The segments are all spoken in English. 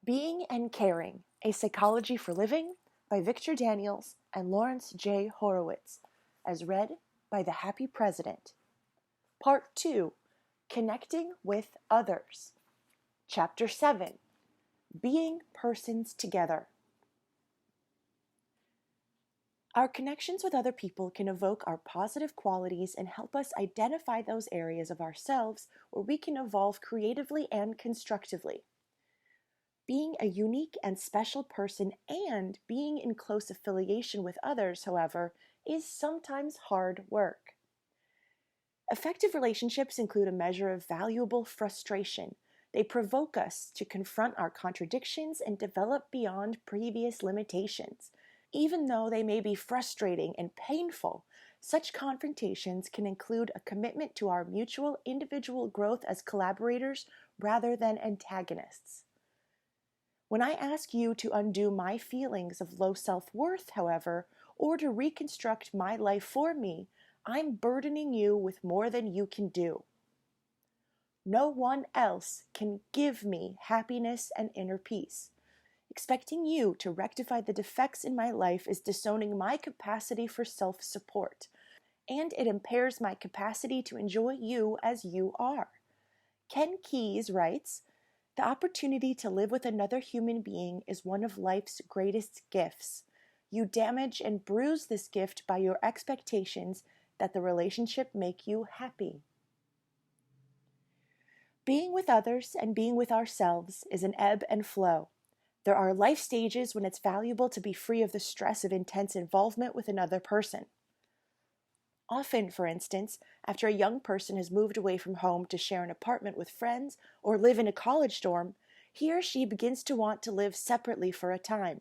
Being and Caring, A Psychology for Living by Victor Daniels and Laurence J. Horowitz, as read by the Happy President. Part 2, Connecting with Others. Chapter 7, Being Persons Together. Our connections with other people can evoke our positive qualities and help us identify those areas of ourselves where we can evolve creatively and constructively. Being a unique and special person and being in close affiliation with others, however, is sometimes hard work. Effective relationships include a measure of valuable frustration. They provoke us to confront our contradictions and develop beyond previous limitations. Even though they may be frustrating and painful, such confrontations can include a commitment to our mutual individual growth as collaborators rather than antagonists. When I ask you to undo my feelings of low self-worth, however, or to reconstruct my life for me, I'm burdening you with more than you can do. No one else can give me happiness and inner peace. Expecting you to rectify the defects in my life is disowning my capacity for self-support, and it impairs my capacity to enjoy you as you are. Ken Keyes writes, "The opportunity to live with another human being is one of life's greatest gifts. You damage and bruise this gift by your expectations that the relationship make you happy." Being with others and being with ourselves is an ebb and flow. There are life stages when it's valuable to be free of the stress of intense involvement with another person. Often, for instance, after a young person has moved away from home to share an apartment with friends or live in a college dorm, he or she begins to want to live separately for a time.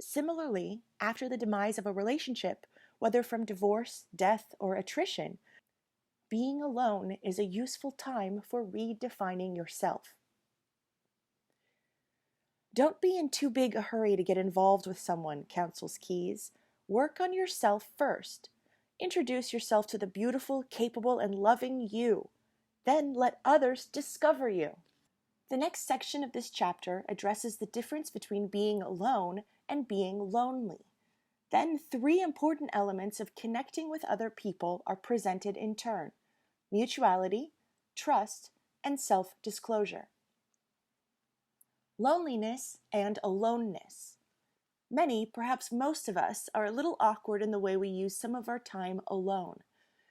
Similarly, after the demise of a relationship, whether from divorce, death, or attrition, being alone is a useful time for redefining yourself. Don't be in too big a hurry to get involved with someone, counsels Keyes. Work on yourself first. Introduce yourself to the beautiful, capable, and loving you. Then let others discover you. The next section of this chapter addresses the difference between being alone and being lonely. Then 3 important elements of connecting with other people are presented in turn: mutuality, trust, and self-disclosure. Loneliness and aloneness. Many, perhaps most of us, are a little awkward in the way we use some of our time alone.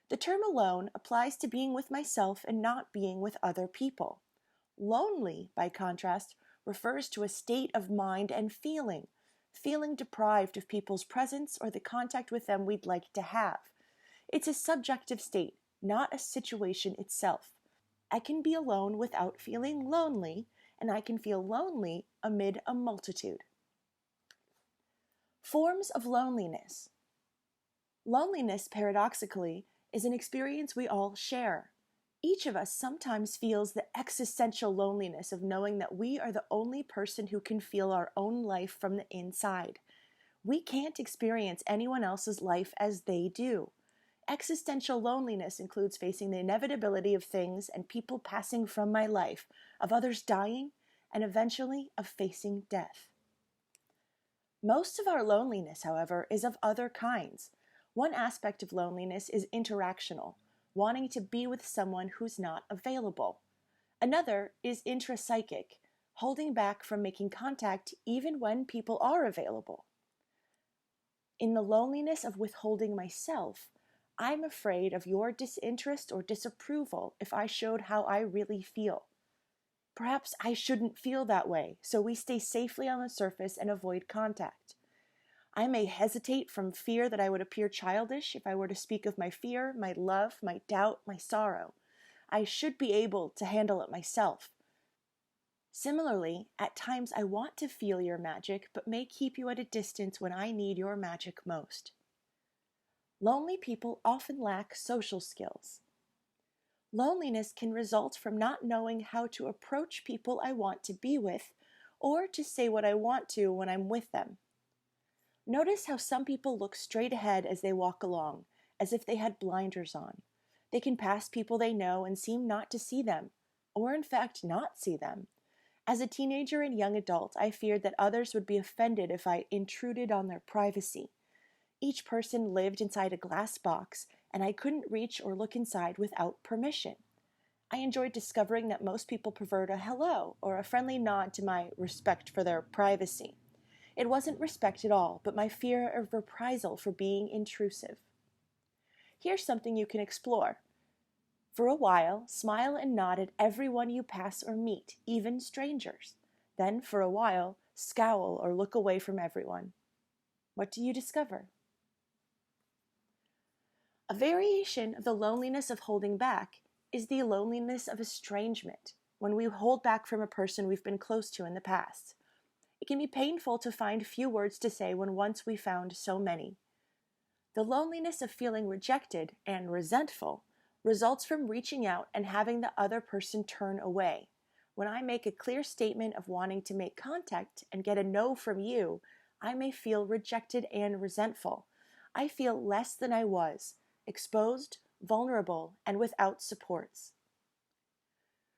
The term alone applies to being with myself and not being with other people. Lonely, by contrast, refers to a state of mind and feeling deprived of people's presence or the contact with them we'd like to have. It's a subjective state, not a situation itself. I can be alone without feeling lonely, and I can feel lonely amid a multitude. Forms of loneliness. Loneliness, paradoxically, is an experience we all share. Each of us sometimes feels the existential loneliness of knowing that we are the only person who can feel our own life from the inside. We can't experience anyone else's life as they do. Existential loneliness includes facing the inevitability of things and people passing from my life, of others dying, and eventually of facing death. Most of our loneliness, however, is of other kinds. One aspect of loneliness is interactional, wanting to be with someone who's not available. Another is intrapsychic, holding back from making contact even when people are available. In the loneliness of withholding myself, I'm afraid of your disinterest or disapproval if I showed how I really feel. Perhaps I shouldn't feel that way, so we stay safely on the surface and avoid contact. I may hesitate from fear that I would appear childish if I were to speak of my fear, my love, my doubt, my sorrow. I should be able to handle it myself. Similarly, at times I want to feel your magic, but may keep you at a distance when I need your magic most. Lonely people often lack social skills. Loneliness can result from not knowing how to approach people I want to be with, or to say what I want to when I'm with them. Notice how some people look straight ahead as they walk along, as if they had blinders on. They can pass people they know and seem not to see them, or in fact not see them. As a teenager and young adult, I feared that others would be offended if I intruded on their privacy. Each person lived inside a glass box, and I couldn't reach or look inside without permission. I enjoyed discovering that most people preferred a hello or a friendly nod to my respect for their privacy. It wasn't respect at all, but my fear of reprisal for being intrusive. Here's something you can explore. For a while, smile and nod at everyone you pass or meet, even strangers. Then, for a while, scowl or look away from everyone. What do you discover? A variation of the loneliness of holding back is the loneliness of estrangement, when we hold back from a person we've been close to in the past. It can be painful to find few words to say when once we found so many. The loneliness of feeling rejected and resentful results from reaching out and having the other person turn away. When I make a clear statement of wanting to make contact and get a no from you, I may feel rejected and resentful. I feel less than I was, exposed, vulnerable, and without supports.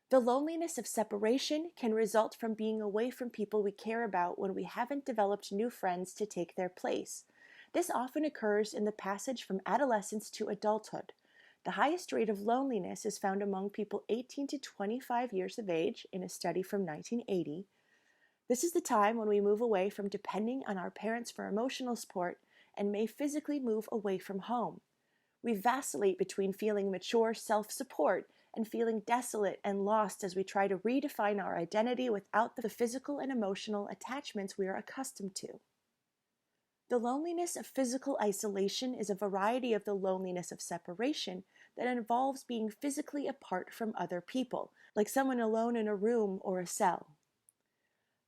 The loneliness of separation can result from being away from people we care about when we haven't developed new friends to take their place. This often occurs in the passage from adolescence to adulthood. The highest rate of loneliness is found among people 18 to 25 years of age in a study from 1980. This is the time when we move away from depending on our parents for emotional support and may physically move away from home. We vacillate between feeling mature self-support and feeling desolate and lost as we try to redefine our identity without the physical and emotional attachments we are accustomed to. The loneliness of physical isolation is a variety of the loneliness of separation that involves being physically apart from other people, like someone alone in a room or a cell.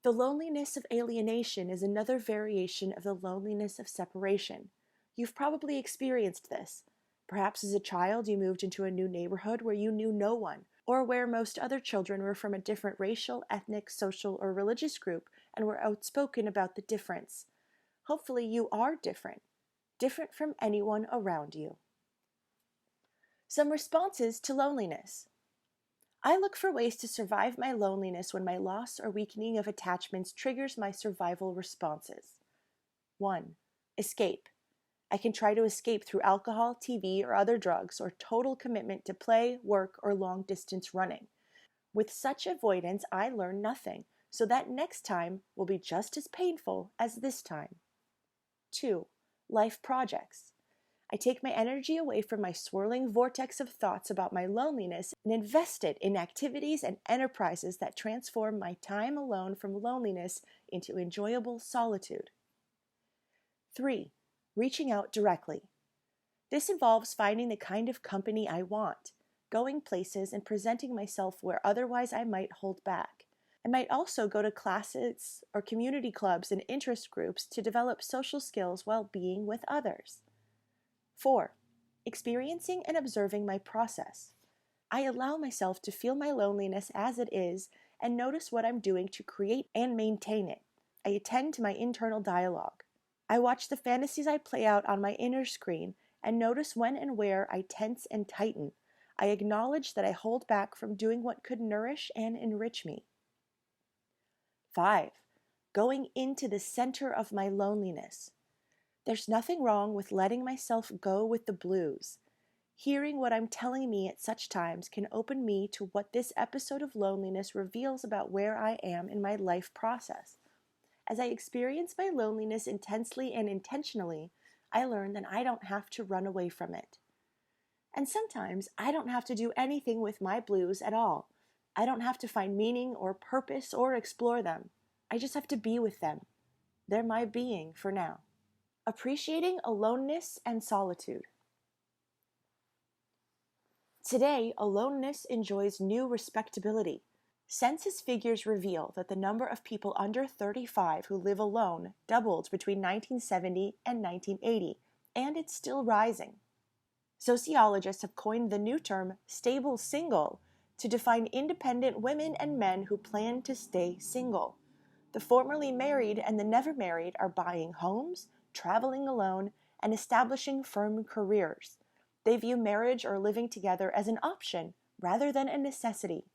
The loneliness of alienation is another variation of the loneliness of separation. You've probably experienced this. Perhaps as a child you moved into a new neighborhood where you knew no one, or where most other children were from a different racial, ethnic, social, or religious group and were outspoken about the difference. Hopefully you are different from anyone around you. Some responses to loneliness. I look for ways to survive my loneliness when my loss or weakening of attachments triggers my survival responses. 1. Escape. I can try to escape through alcohol, TV, or other drugs, or total commitment to play, work, or long-distance running. With such avoidance, I learn nothing, so that next time will be just as painful as this time. 2. Life projects. I take my energy away from my swirling vortex of thoughts about my loneliness and invest it in activities and enterprises that transform my time alone from loneliness into enjoyable solitude. 3. Reaching out directly. This involves finding the kind of company I want, going places and presenting myself where otherwise I might hold back. I might also go to classes or community clubs and interest groups to develop social skills while being with others. 4. Experiencing and observing my process. I allow myself to feel my loneliness as it is and notice what I'm doing to create and maintain it. I attend to my internal dialogue. I watch the fantasies I play out on my inner screen and notice when and where I tense and tighten. I acknowledge that I hold back from doing what could nourish and enrich me. 5. Going into the center of my loneliness. There's nothing wrong with letting myself go with the blues. Hearing what I'm telling me at such times can open me to what this episode of loneliness reveals about where I am in my life process. As I experience my loneliness intensely and intentionally, I learn that I don't have to run away from it. And sometimes I don't have to do anything with my blues at all. I don't have to find meaning or purpose or explore them. I just have to be with them. They're my being for now. Appreciating aloneness and solitude. Today, aloneness enjoys new respectability. Census figures reveal that the number of people under 35 who live alone doubled between 1970 and 1980, and it's still rising. Sociologists have coined the new term stable single to define independent women and men who plan to stay single. The formerly married and the never married are buying homes, traveling alone, and establishing firm careers. They view marriage or living together as an option rather than a necessity.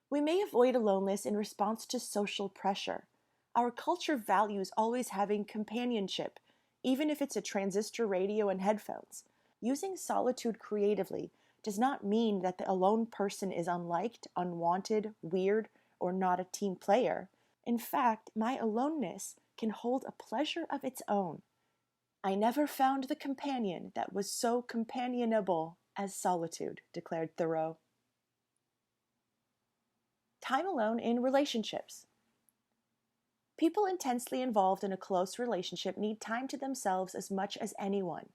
We may avoid aloneness in response to social pressure. Our culture values always having companionship, even if it's a transistor radio and headphones. Using solitude creatively does not mean that the alone person is unliked, unwanted, weird, or not a team player. In fact, my aloneness can hold a pleasure of its own. I never found the companion that was so companionable as solitude, declared Thoreau. Time alone in relationships. People intensely involved in a close relationship need time to themselves as much as anyone.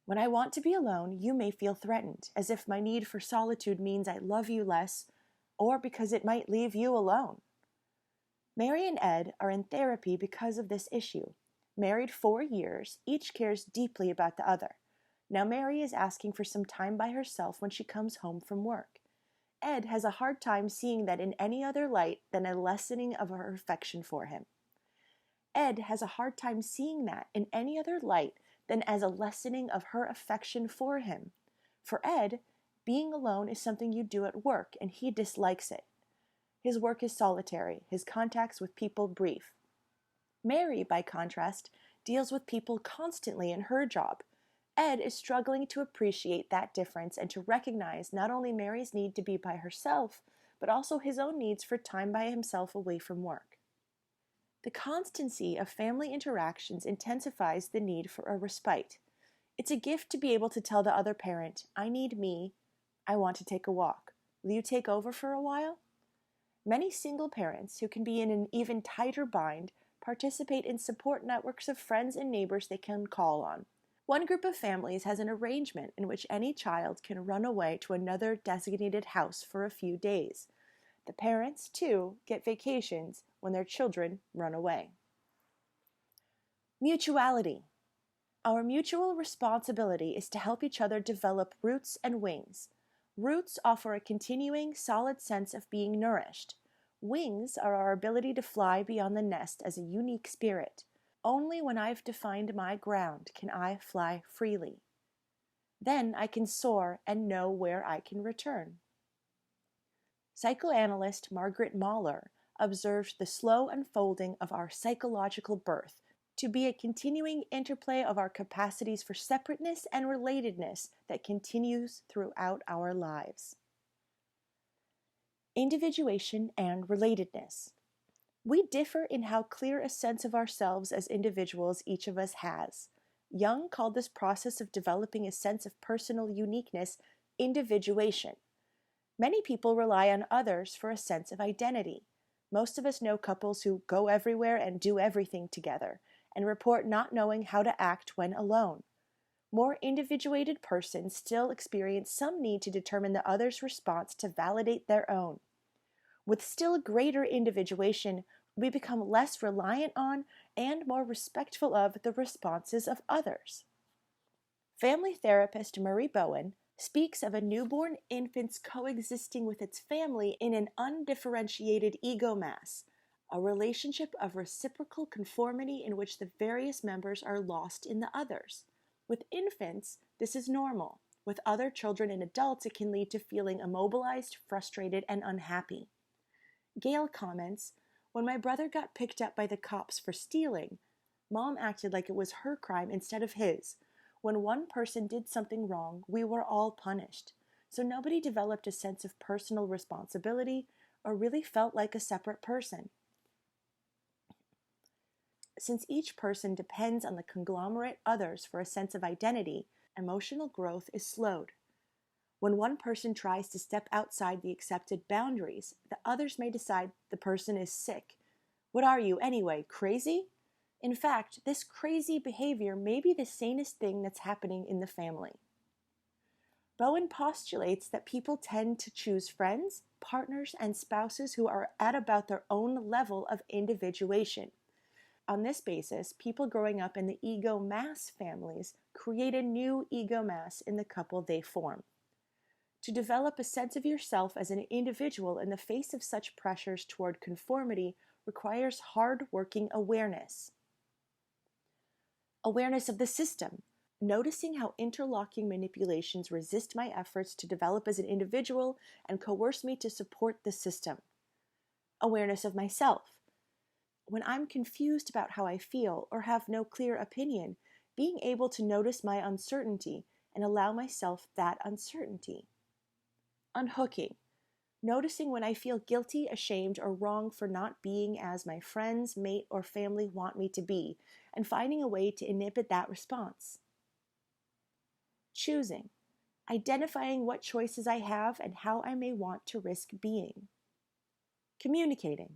When I want to be alone, you may feel threatened, as if my need for solitude means I love you less, or because it might leave you alone. Mary and Ed are in therapy because of this issue. Married 4 years, each cares deeply about the other. Now Mary is asking for some time by herself when she comes home from work. Ed has a hard time seeing that in any other light than a lessening of her affection for him. Ed has a hard time seeing that in any other light than as a lessening of her affection for him. For Ed, being alone is something you do at work, and he dislikes it. His work is solitary, his contacts with people brief. Mary, by contrast, deals with people constantly in her job. Ed is struggling to appreciate that difference and to recognize not only Mary's need to be by herself, but also his own needs for time by himself away from work. The constancy of family interactions intensifies the need for a respite. It's a gift to be able to tell the other parent, I need me, I want to take a walk. Will you take over for a while? Many single parents, who can be in an even tighter bind, participate in support networks of friends and neighbors they can call on. One group of families has an arrangement in which any child can run away to another designated house for a few days. The parents, too, get vacations when their children run away. Mutuality. Our mutual responsibility is to help each other develop roots and wings. Roots offer a continuing, solid sense of being nourished. Wings are our ability to fly beyond the nest as a unique spirit. Only when I've defined my ground can I fly freely. Then I can soar and know where I can return. Psychoanalyst Margaret Mahler observed the slow unfolding of our psychological birth to be a continuing interplay of our capacities for separateness and relatedness that continues throughout our lives. Individuation and relatedness. We differ in how clear a sense of ourselves as individuals each of us has. Jung called this process of developing a sense of personal uniqueness individuation. Many people rely on others for a sense of identity. Most of us know couples who go everywhere and do everything together, and report not knowing how to act when alone. More individuated persons still experience some need to determine the other's response to validate their own. With still greater individuation, we become less reliant on and more respectful of the responses of others. Family therapist Murray Bowen speaks of a newborn infant's coexisting with its family in an undifferentiated ego mass, a relationship of reciprocal conformity in which the various members are lost in the others. With infants, this is normal. With other children and adults, it can lead to feeling immobilized, frustrated, and unhappy. Gail comments, when my brother got picked up by the cops for stealing, Mom acted like it was her crime instead of his. When one person did something wrong, we were all punished. So nobody developed a sense of personal responsibility or really felt like a separate person. Since each person depends on the conglomerate others for a sense of identity, emotional growth is slowed. When one person tries to step outside the accepted boundaries, the others may decide the person is sick. What are you, anyway, crazy? In fact, this crazy behavior may be the sanest thing that's happening in the family. Bowen postulates that people tend to choose friends, partners, and spouses who are at about their own level of individuation. On this basis, people growing up in the ego mass families create a new ego mass in the couple they form. To develop a sense of yourself as an individual in the face of such pressures toward conformity requires hard-working awareness. Awareness of the system, noticing how interlocking manipulations resist my efforts to develop as an individual and coerce me to support the system. Awareness of myself. When I'm confused about how I feel or have no clear opinion, being able to notice my uncertainty and allow myself that uncertainty. Unhooking. Noticing when I feel guilty, ashamed, or wrong for not being as my friends, mate, or family want me to be, and finding a way to inhibit that response. Choosing. Identifying what choices I have and how I may want to risk being. Communicating.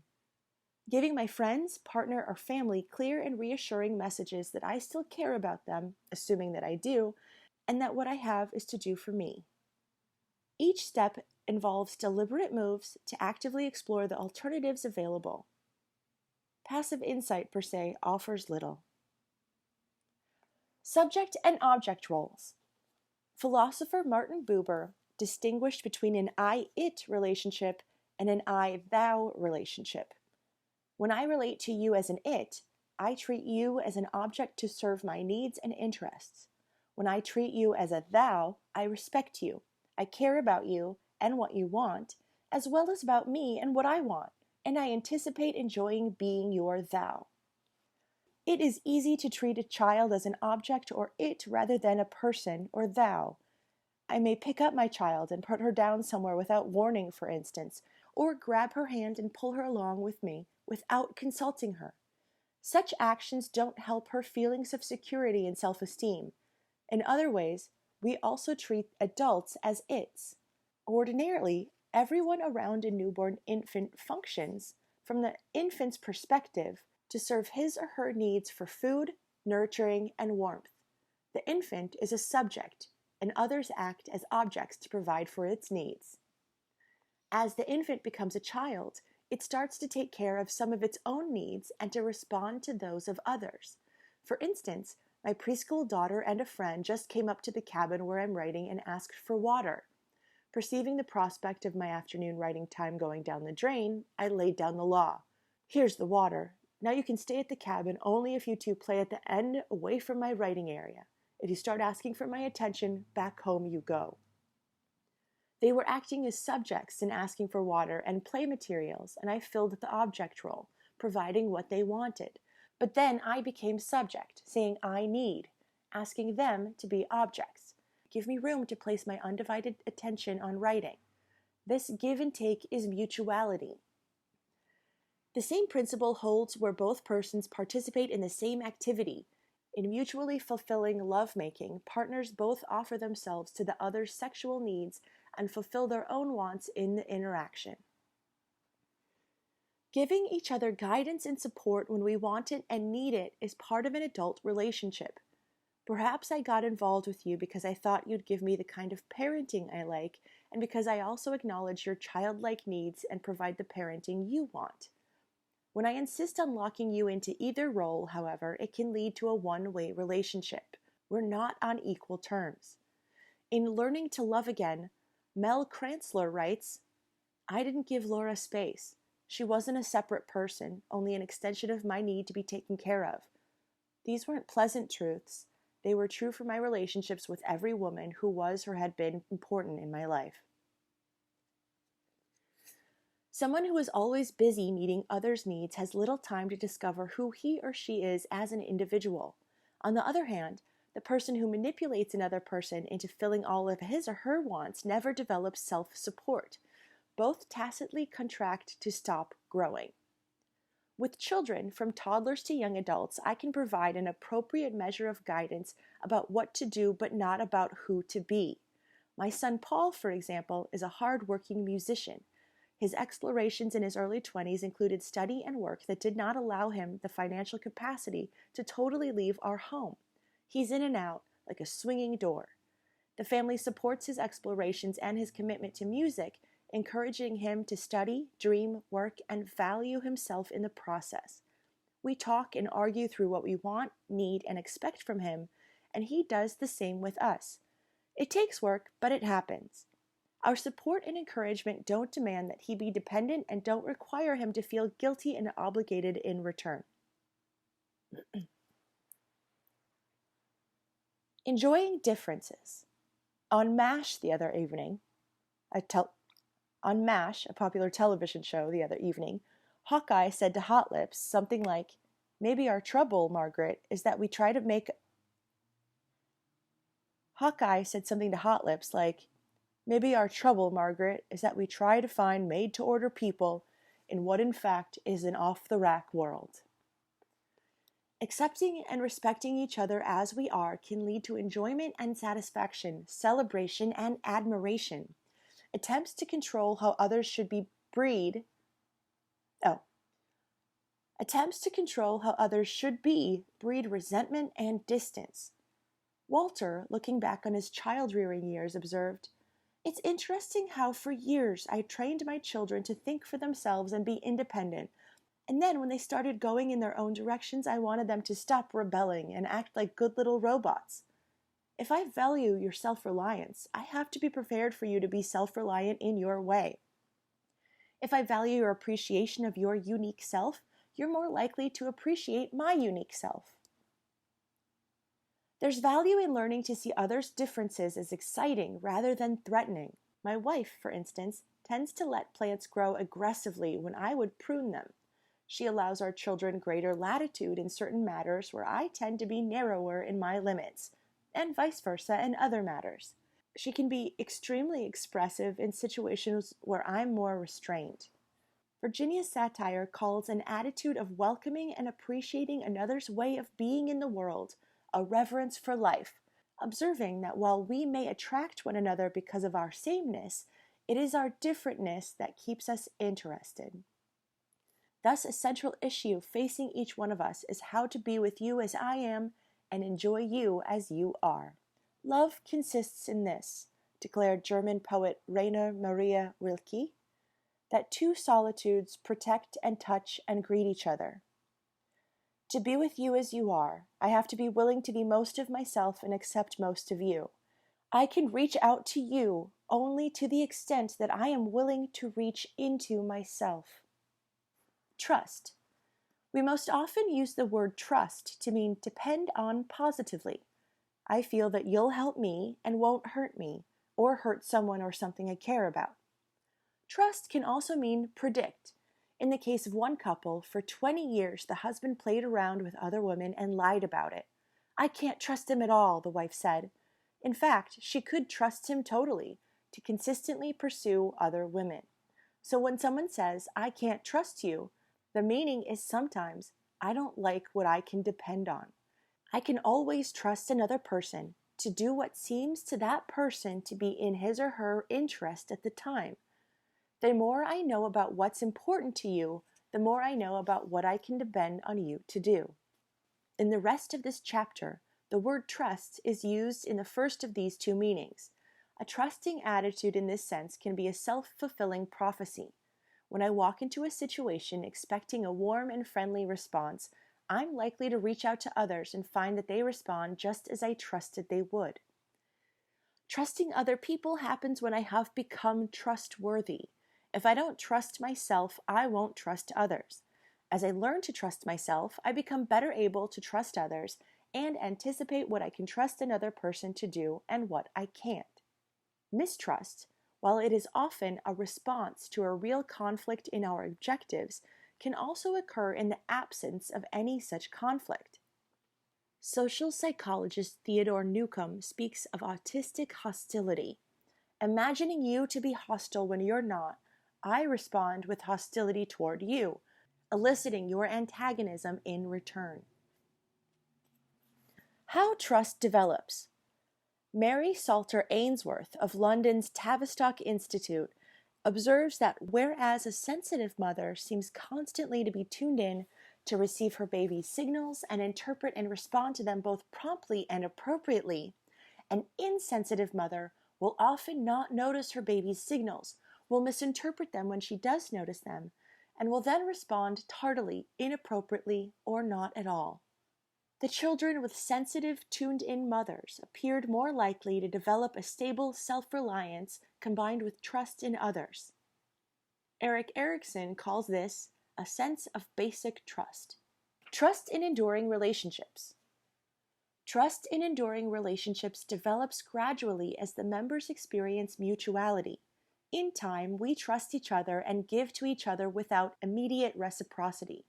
Giving my friends, partner, or family clear and reassuring messages that I still care about them, assuming that I do, and that what I have is to do for me. Each step involves deliberate moves to actively explore the alternatives available. Passive insight, per se, offers little. Subject and object roles. Philosopher Martin Buber distinguished between an I-it relationship and an I-thou relationship. When I relate to you as an it, I treat you as an object to serve my needs and interests. When I treat you as a thou, I respect you. I care about you and what you want, as well as about me and what I want, and I anticipate enjoying being your thou. It is easy to treat a child as an object or it rather than a person or thou. I may pick up my child and put her down somewhere without warning, for instance, or grab her hand and pull her along with me without consulting her. Such actions don't help her feelings of security and self-esteem. In other ways, we also treat adults as its. Ordinarily, everyone around a newborn infant functions, from the infant's perspective, to serve his or her needs for food, nurturing, and warmth. The infant is a subject, and others act as objects to provide for its needs. As the infant becomes a child, it starts to take care of some of its own needs and to respond to those of others. For instance, my preschool daughter and a friend just came up to the cabin where I'm writing and asked for water. Perceiving the prospect of my afternoon writing time going down the drain, I laid down the law. Here's the water. Now you can stay at the cabin only if you two play at the end away from my writing area. If you start asking for my attention, back home you go. They were acting as subjects in asking for water and play materials, and I filled the object role, providing what they wanted. But then I became subject, saying I need, asking them to be objects. Give me room to place my undivided attention on writing. This give and take is mutuality. The same principle holds where both persons participate in the same activity. In mutually fulfilling lovemaking, partners both offer themselves to the other's sexual needs and fulfill their own wants in the interaction. Giving each other guidance and support when we want it and need it is part of an adult relationship. Perhaps I got involved with you because I thought you'd give me the kind of parenting I like, and because I also acknowledge your childlike needs and provide the parenting you want. When I insist on locking you into either role, however, it can lead to a one-way relationship. We're not on equal terms. In Learning to Love Again, Mel Kranzler writes, I didn't give Laura space. She wasn't a separate person, only an extension of my need to be taken care of. These weren't pleasant truths. They were true for my relationships with every woman who was or had been important in my life. Someone who is always busy meeting others' needs has little time to discover who he or she is as an individual. On the other hand, the person who manipulates another person into filling all of his or her wants never develops self-support. Both tacitly contract to stop growing. With children, from toddlers to young adults, I can provide an appropriate measure of guidance about what to do, but not about who to be. My son Paul, for example, is a hard-working musician. His explorations in his early 20s included study and work that did not allow him the financial capacity to totally leave our home. He's in and out, like a swinging door. The family supports his explorations and his commitment to music, encouraging him to study, dream, work, and value himself in the process. We talk and argue through what we want, need, and expect from him, and he does the same with us. It takes work, but it happens. Our support and encouragement don't demand that he be dependent and don't require him to feel guilty and obligated in return. Enjoying differences. On MASH the other evening, On MASH, a popular television show the other evening, Hawkeye said to Hot Lips something like, "Maybe our trouble, Margaret, is that we try to make..." Hawkeye said something to Hot Lips like, "Maybe our trouble, Margaret, is that we try to find made-to-order people in what in fact is an off-the-rack world." Accepting and respecting each other as we are can lead to enjoyment and satisfaction, celebration and admiration. Attempts to control how others should be breed resentment and distance. Walter, looking back on his child-rearing years, observed, "It's interesting how for years I trained my children to think for themselves and be independent, and then when they started going in their own directions, I wanted them to stop rebelling and act like good little robots. If I value your self-reliance, I have to be prepared for you to be self-reliant in your way. If I value your appreciation of your unique self, you're more likely to appreciate my unique self." There's value in learning to see others' differences as exciting rather than threatening. My wife, for instance, tends to let plants grow aggressively when I would prune them. She allows our children greater latitude in certain matters where I tend to be narrower in my limits, and vice versa in other matters. She can be extremely expressive in situations where I'm more restrained. Virginia's satire calls an attitude of welcoming and appreciating another's way of being in the world a reverence for life, observing that while we may attract one another because of our sameness, it is our differentness that keeps us interested. Thus, a central issue facing each one of us is how to be with you as I am and enjoy you as you are. Love consists in this, declared German poet Rainer Maria Rilke, that two solitudes protect and touch and greet each other. To be with you as you are, I have to be willing to be most of myself and accept most of you. I can reach out to you only to the extent that I am willing to reach into myself. Trust. We most often use the word trust to mean depend on positively. I feel that you'll help me and won't hurt me, or hurt someone or something I care about. Trust can also mean predict. In the case of one couple, for 20 years the husband played around with other women and lied about it. "I can't trust him at all," the wife said. In fact, she could trust him totally to consistently pursue other women. So when someone says, "I can't trust you," the meaning is sometimes, I don't like what I can depend on. I can always trust another person to do what seems to that person to be in his or her interest at the time. The more I know about what's important to you, the more I know about what I can depend on you to do. In the rest of this chapter, the word trust is used in the first of these two meanings. A trusting attitude in this sense can be a self-fulfilling prophecy. When I walk into a situation expecting a warm and friendly response, I'm likely to reach out to others and find that they respond just as I trusted they would. Trusting other people happens when I have become trustworthy. If I don't trust myself, I won't trust others. As I learn to trust myself, I become better able to trust others and anticipate what I can trust another person to do and what I can't. Mistrust, while it is often a response to a real conflict in our objectives, can also occur in the absence of any such conflict. Social psychologist Theodore Newcomb speaks of autistic hostility. Imagining you to be hostile when you're not, I respond with hostility toward you, eliciting your antagonism in return. How trust develops. Mary Salter Ainsworth of London's Tavistock Institute observes that whereas a sensitive mother seems constantly to be tuned in to receive her baby's signals and interpret and respond to them both promptly and appropriately, an insensitive mother will often not notice her baby's signals, will misinterpret them when she does notice them, and will then respond tardily, inappropriately, or not at all. The children with sensitive, tuned-in mothers appeared more likely to develop a stable self-reliance combined with trust in others. Erik Erikson calls this a sense of basic trust. Trust in enduring relationships. Trust in enduring relationships develops gradually as the members experience mutuality. In time, we trust each other and give to each other without immediate reciprocity.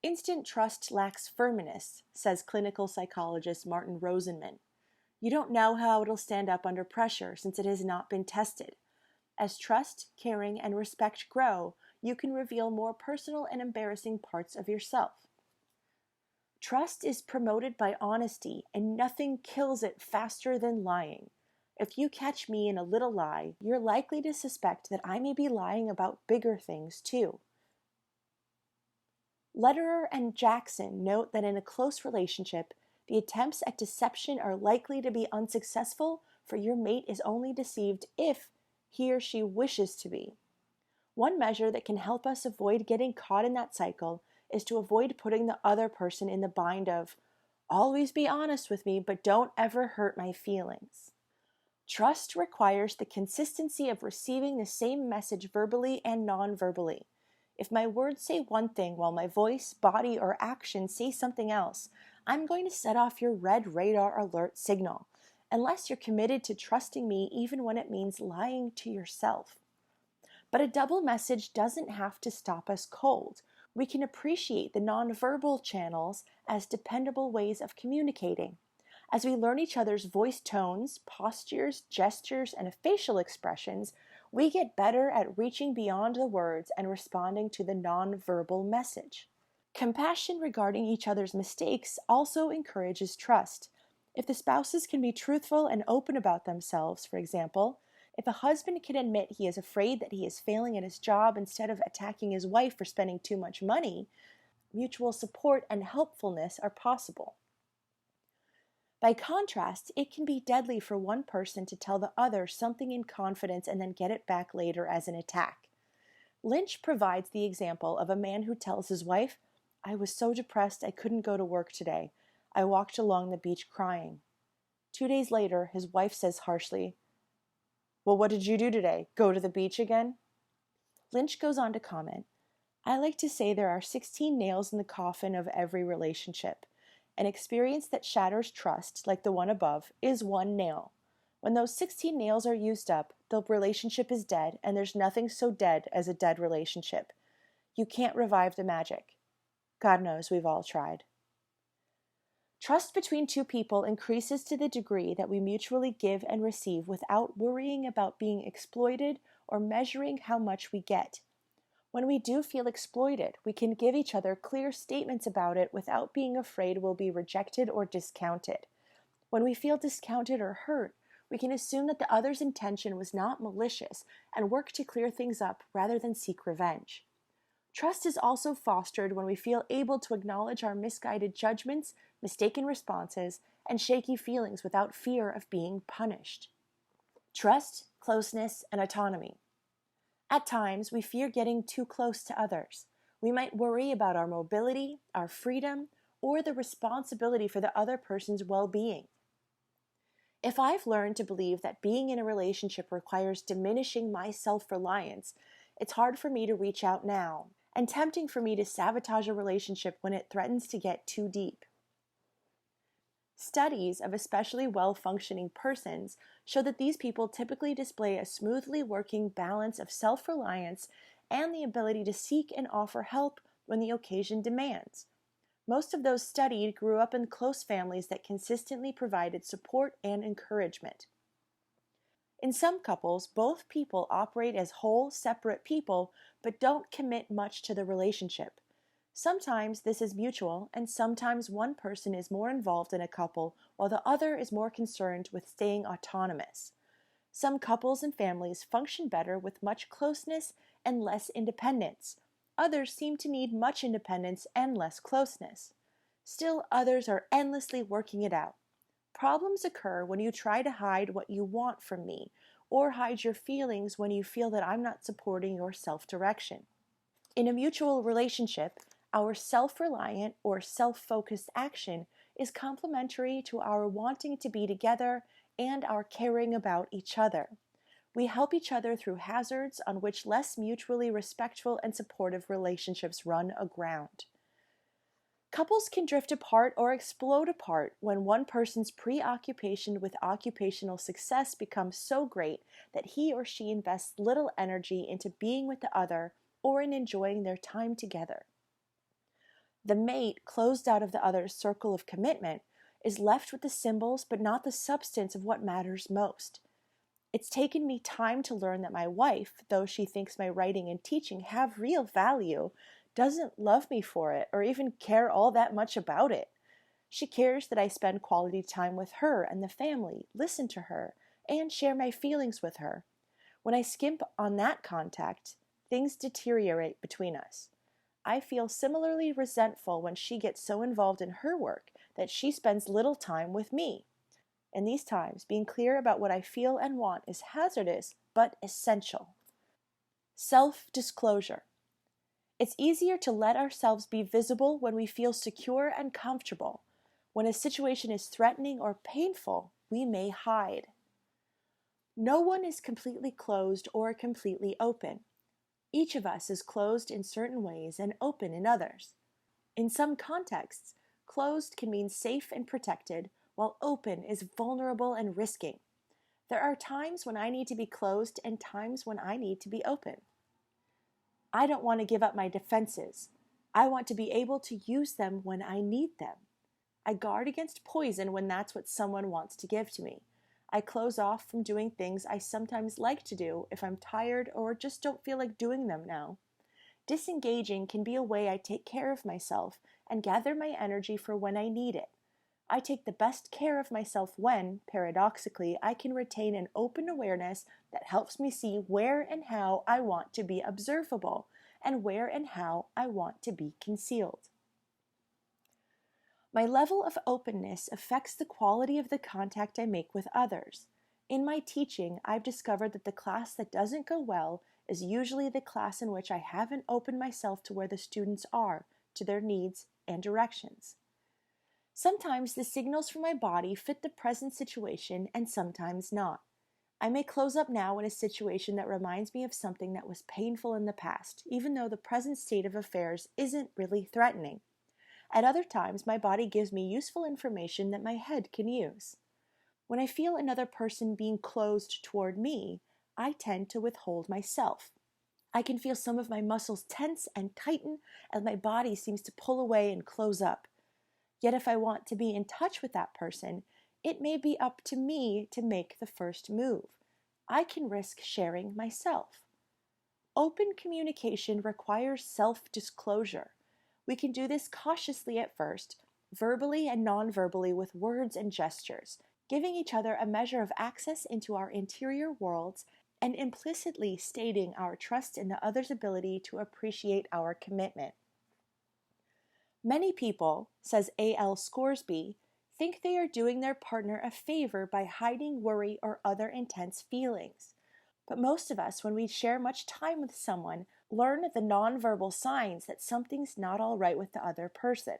Instant trust lacks firmness, says clinical psychologist Martin Rosenman. You don't know how it'll stand up under pressure since it has not been tested. As trust, caring, and respect grow, you can reveal more personal and embarrassing parts of yourself. Trust is promoted by honesty, and nothing kills it faster than lying. If you catch me in a little lie, you're likely to suspect that I may be lying about bigger things too. Lederer and Jackson note that in a close relationship, the attempts at deception are likely to be unsuccessful, for your mate is only deceived if he or she wishes to be. One measure that can help us avoid getting caught in that cycle is to avoid putting the other person in the bind of, always be honest with me, but don't ever hurt my feelings. Trust requires the consistency of receiving the same message verbally and non-verbally. If my words say one thing while my voice, body, or action say something else, I'm going to set off your red radar alert signal, unless you're committed to trusting me even when it means lying to yourself. But a double message doesn't have to stop us cold. We can appreciate the nonverbal channels as dependable ways of communicating. As we learn each other's voice tones, postures, gestures, and facial expressions, we get better at reaching beyond the words and responding to the nonverbal message. Compassion regarding each other's mistakes also encourages trust. If the spouses can be truthful and open about themselves, for example, if a husband can admit he is afraid that he is failing at his job instead of attacking his wife for spending too much money, mutual support and helpfulness are possible. By contrast, it can be deadly for one person to tell the other something in confidence and then get it back later as an attack. Lynch provides the example of a man who tells his wife, "I was so depressed I couldn't go to work today. I walked along the beach crying." 2 days later, his wife says harshly, "Well, what did you do today? Go to the beach again?" Lynch goes on to comment, "I like to say there are 16 nails in the coffin of every relationship. An experience that shatters trust, like the one above, is one nail. When those 16 nails are used up, the relationship is dead, and there's nothing so dead as a dead relationship. You can't revive the magic. God knows we've all tried." Trust between two people increases to the degree that we mutually give and receive without worrying about being exploited or measuring how much we get. When we do feel exploited, we can give each other clear statements about it without being afraid we'll be rejected or discounted. When we feel discounted or hurt, we can assume that the other's intention was not malicious and work to clear things up rather than seek revenge. Trust is also fostered when we feel able to acknowledge our misguided judgments, mistaken responses, and shaky feelings without fear of being punished. Trust, closeness, and autonomy. At times, we fear getting too close to others. We might worry about our mobility, our freedom, or the responsibility for the other person's well-being. If I've learned to believe that being in a relationship requires diminishing my self-reliance, it's hard for me to reach out now, and tempting for me to sabotage a relationship when it threatens to get too deep. Studies of especially well-functioning persons show that these people typically display a smoothly working balance of self-reliance and the ability to seek and offer help when the occasion demands. Most of those studied grew up in close families that consistently provided support and encouragement. In some couples, both people operate as whole, separate people, but don't commit much to the relationship. Sometimes this is mutual, and sometimes one person is more involved in a couple while the other is more concerned with staying autonomous. Some couples and families function better with much closeness and less independence. Others seem to need much independence and less closeness. Still, others are endlessly working it out. Problems occur when you try to hide what you want from me, or hide your feelings when you feel that I'm not supporting your self-direction. In a mutual relationship, our self-reliant or self-focused action is complementary to our wanting to be together and our caring about each other. We help each other through hazards on which less mutually respectful and supportive relationships run aground. Couples can drift apart or explode apart when one person's preoccupation with occupational success becomes so great that he or she invests little energy into being with the other or in enjoying their time together. The mate, closed out of the other's circle of commitment, is left with the symbols but not the substance of what matters most. It's taken me time to learn that my wife, though she thinks my writing and teaching have real value, doesn't love me for it or even care all that much about it. She cares that I spend quality time with her and the family, listen to her, and share my feelings with her. When I skimp on that contact, things deteriorate between us. I feel similarly resentful when she gets so involved in her work that she spends little time with me. In these times, being clear about what I feel and want is hazardous but essential. Self-disclosure. It's easier to let ourselves be visible when we feel secure and comfortable. When a situation is threatening or painful, we may hide. No one is completely closed or completely open. Each of us is closed in certain ways and open in others. In some contexts, closed can mean safe and protected, while open is vulnerable and risking. There are times when I need to be closed and times when I need to be open. I don't want to give up my defenses. I want to be able to use them when I need them. I guard against poison when that's what someone wants to give to me. I close off from doing things I sometimes like to do if I'm tired or just don't feel like doing them now. Disengaging can be a way I take care of myself and gather my energy for when I need it. I take the best care of myself when, paradoxically, I can retain an open awareness that helps me see where and how I want to be observable and where and how I want to be concealed. My level of openness affects the quality of the contact I make with others. In my teaching, I've discovered that the class that doesn't go well is usually the class in which I haven't opened myself to where the students are, to their needs and directions. Sometimes the signals from my body fit the present situation and sometimes not. I may close up now in a situation that reminds me of something that was painful in the past, even though the present state of affairs isn't really threatening. At other times, my body gives me useful information that my head can use. When I feel another person being closed toward me, I tend to withhold myself. I can feel some of my muscles tense and tighten as my body seems to pull away and close up. Yet if I want to be in touch with that person, it may be up to me to make the first move. I can risk sharing myself. Open communication requires self-disclosure. We can do this cautiously at first, verbally and non-verbally with words and gestures, giving each other a measure of access into our interior worlds and implicitly stating our trust in the other's ability to appreciate our commitment. Many people, says A.L. Scoresby, think they are doing their partner a favor by hiding worry or other intense feelings. But most of us, when we share much time with someone, learn the nonverbal signs that something's not all right with the other person.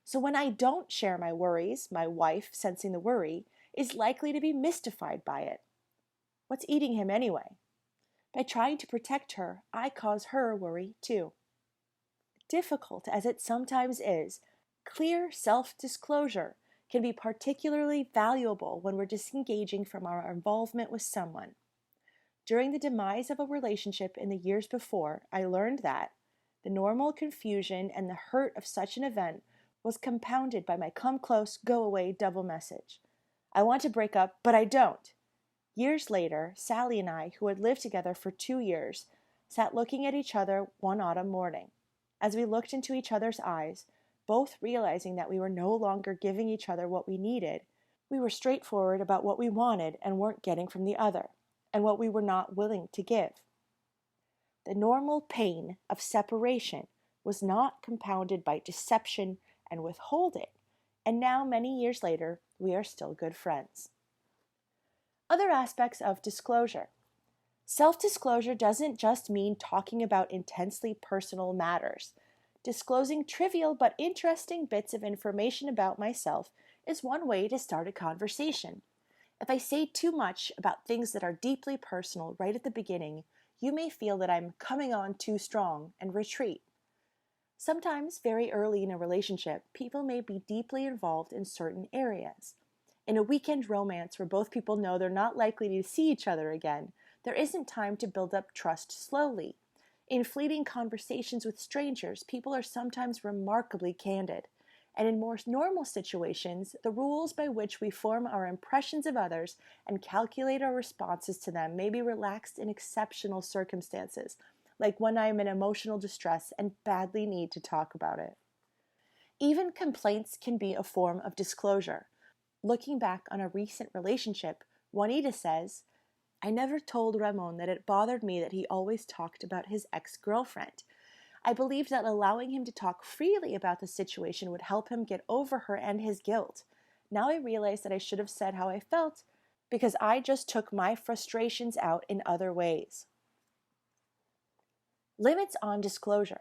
So when I don't share my worries, my wife, sensing the worry, is likely to be mystified by it. What's eating him anyway? By trying to protect her, I cause her worry too. Difficult as it sometimes is, clear self-disclosure can be particularly valuable when we're disengaging from our involvement with someone. During the demise of a relationship in the years before, I learned that the normal confusion and the hurt of such an event was compounded by my come close, go away double message. I want to break up, but I don't. Years later, Sally and I, who had lived together for 2 years, sat looking at each other one autumn morning. As we looked into each other's eyes, both realizing that we were no longer giving each other what we needed, we were straightforward about what we wanted and weren't getting from the other, and what we were not willing to give. The normal pain of separation was not compounded by deception and withholding, and now, many years later, we are still good friends. Other aspects of disclosure. Self-disclosure doesn't just mean talking about intensely personal matters. Disclosing trivial but interesting bits of information about myself is one way to start a conversation. If I say too much about things that are deeply personal right at the beginning, you may feel that I'm coming on too strong and retreat. Sometimes, very early in a relationship, people may be deeply involved in certain areas. In a weekend romance where both people know they're not likely to see each other again, there isn't time to build up trust slowly. In fleeting conversations with strangers, people are sometimes remarkably candid. And in more normal situations, the rules by which we form our impressions of others and calculate our responses to them may be relaxed in exceptional circumstances, like when I am in emotional distress and badly need to talk about it. Even complaints can be a form of disclosure. Looking back on a recent relationship, Juanita says, I never told Ramon that it bothered me that he always talked about his ex-girlfriend. I believed that allowing him to talk freely about the situation would help him get over her and his guilt. Now I realize that I should have said how I felt because I just took my frustrations out in other ways. Limits on disclosure.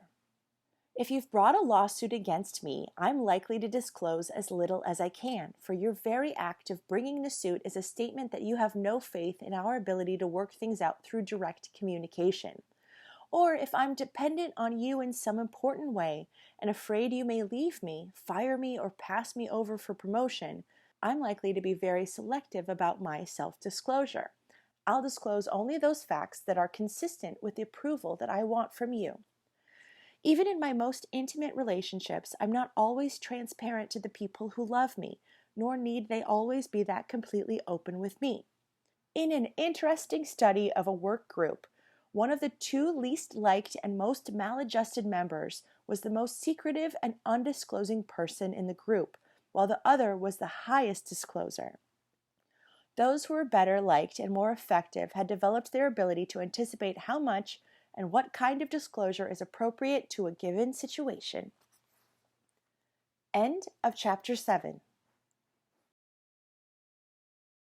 If you've brought a lawsuit against me, I'm likely to disclose as little as I can, for your very act of bringing the suit is a statement that you have no faith in our ability to work things out through direct communication. Or if I'm dependent on you in some important way and afraid you may leave me, fire me, or pass me over for promotion, I'm likely to be very selective about my self-disclosure. I'll disclose only those facts that are consistent with the approval that I want from you. Even in my most intimate relationships, I'm not always transparent to the people who love me, nor need they always be that completely open with me. In an interesting study of a work group, one of the two least liked and most maladjusted members was the most secretive and undisclosing person in the group, while the other was the highest discloser. Those who were better liked and more effective had developed their ability to anticipate how much and what kind of disclosure is appropriate to a given situation. End of chapter 7.